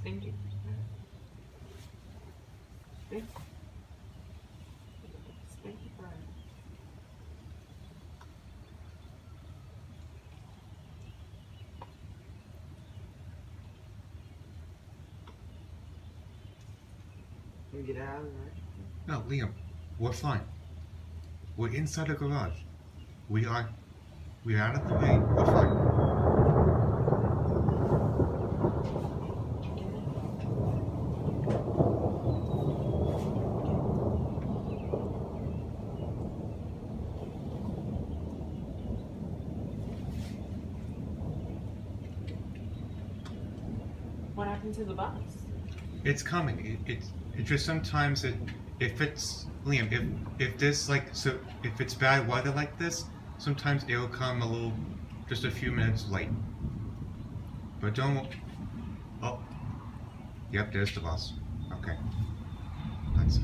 Spanky. Spanky. Spanky fry. Can we get out of there? No, Liam, we're fine. We're inside the garage. We're out of the way. We're fine. What happened to the bus? It's coming. It's just sometimes if it's Liam, if this like so if it's bad weather like this, sometimes it'll come just a few minutes late. But don't. Oh, yep, there's the bus. Okay, that's it.